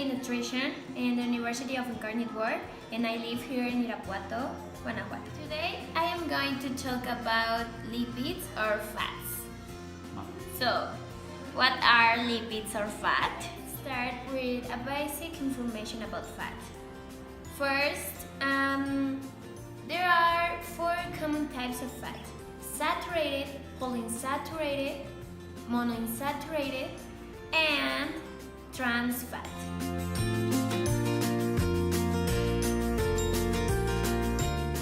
study nutrition in the University of Incarnate Word, and I live here in Irapuato, Guanajuato. Today I am going to talk about lipids or fats. So, what are lipids or fat? Start with a basic information about fat. First, there are 4 common types of fat: saturated, polyunsaturated, monounsaturated, and trans fat.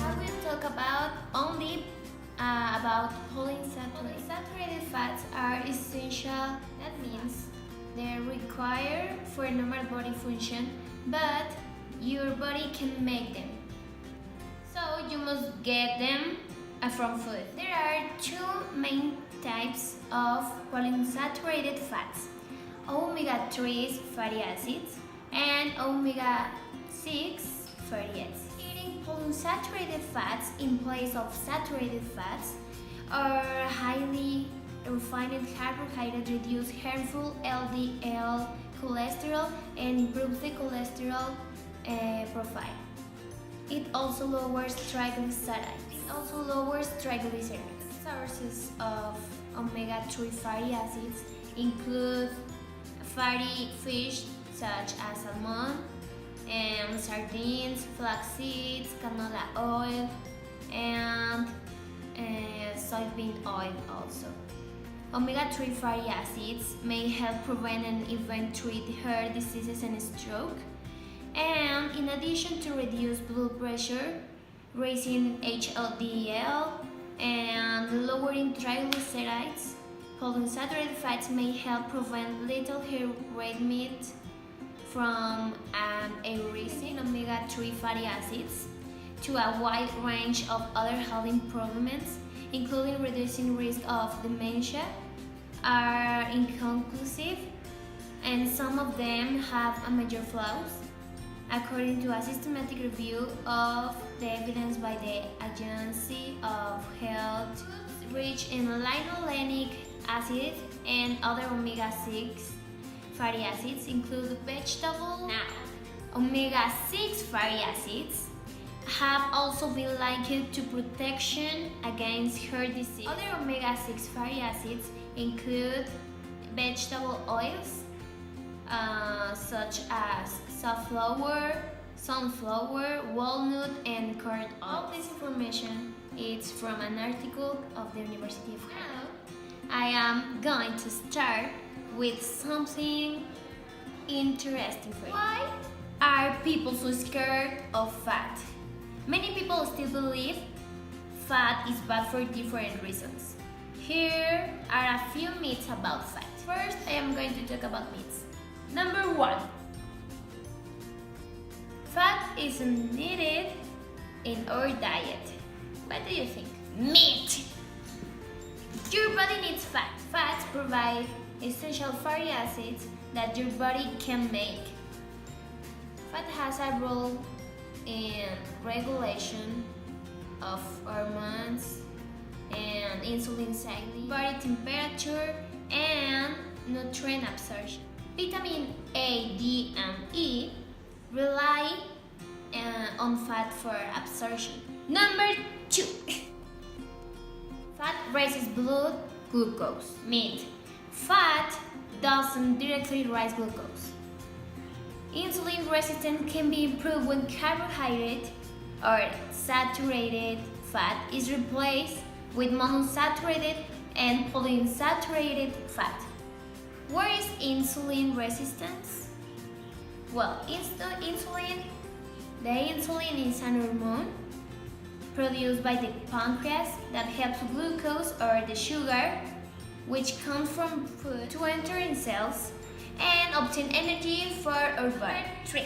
I will talk about only about polyunsaturated. Polyunsaturated fats are essential. That means they're required for normal body function, but your body can make them. So you must get them from food. There are 2 main types of polyunsaturated fats: omega-3 fatty acids and omega-6 fatty acids. Eating polyunsaturated fats in place of saturated fats or highly refined carbohydrates reduce harmful LDL cholesterol and improves the cholesterol profile. It also lowers triglycerides. Sources of omega-3 fatty acids include fatty fish such as salmon and sardines, flax seeds, canola oil, and soybean oil also. Omega-3 fatty acids may help prevent and even treat heart diseases and stroke, and in addition to reduce blood pressure, raising HDL, and lowering triglycerides, polyunsaturated fats may help prevent lethal heart rate from increasing omega-3 fatty acids to a wide range of other health improvements, including reducing risk of dementia, are inconclusive, and some of them have major flaws, according to a systematic review of the evidence by the Agency of Health. Rich in linolenic acid and other omega-6 fatty acids include vegetable. Now, omega-6 fatty acids have also been linked to protection against heart disease. Other omega-6 fatty acids include vegetable oils such as sunflower, walnut, and corn oil. All this information is from an article of the University of Guanajuato. I am going to start with something interesting for you. Why are people so scared of fat? Many people still believe fat is bad for different reasons. Here are a few myths about fat. First, I am going to talk about myths. Number 1. Fat isn't needed in our diet. What do you think? Myth! Your body needs fat. Fats provide essential fatty acids that your body can make. Fat has a role in regulation of hormones and insulin cycling, body temperature, and nutrient absorption. Vitamin A, D, and E rely on fat for absorption. Number 2. Fat raises blood glucose. Myth. Fat doesn't directly raise glucose. Insulin resistance can be improved when carbohydrate or saturated fat is replaced with monounsaturated and polyunsaturated fat. Where is insulin resistance? Well, the insulin is an hormone produced by the pancreas that helps glucose or the sugar, which comes from food, to enter in cells and obtain energy for our body. 3.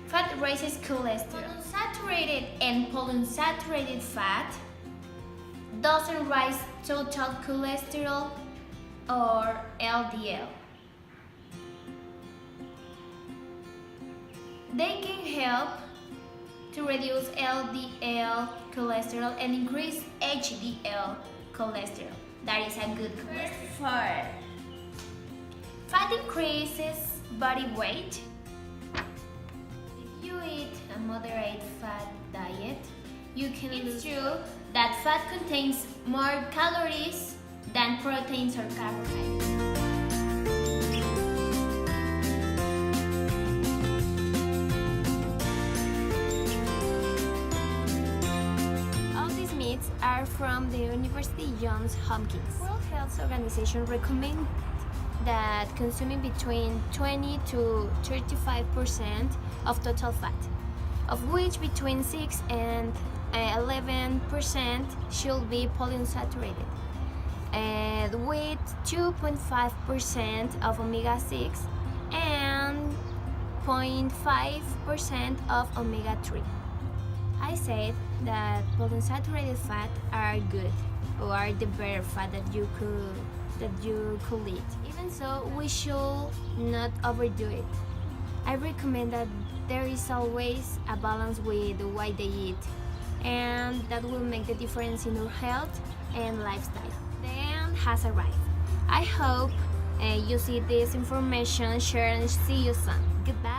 Fat raises cholesterol. Monounsaturated and polyunsaturated fat doesn't raise total cholesterol or LDL. They can help to reduce LDL cholesterol and increase HDL cholesterol. That is a good cholesterol. Fat increases body weight. If you eat a moderate fat diet, you can lose. It's true that fat contains more calories than proteins or carbohydrates. Are from the University Johns Hopkins. World Health Organization recommend that consuming between 20 to 35% of total fat, of which between 6 and 11% should be polyunsaturated, with 2.5% of omega-6 and 0.5% of omega-3. I said that polyunsaturated fat are good, or are the better fat that you could eat. Even so, we should not overdo it. I recommend that there is always a balance with what they eat, and that will make the difference in your health and lifestyle. The end has arrived. I hope you see this information, share, and see you soon. Goodbye.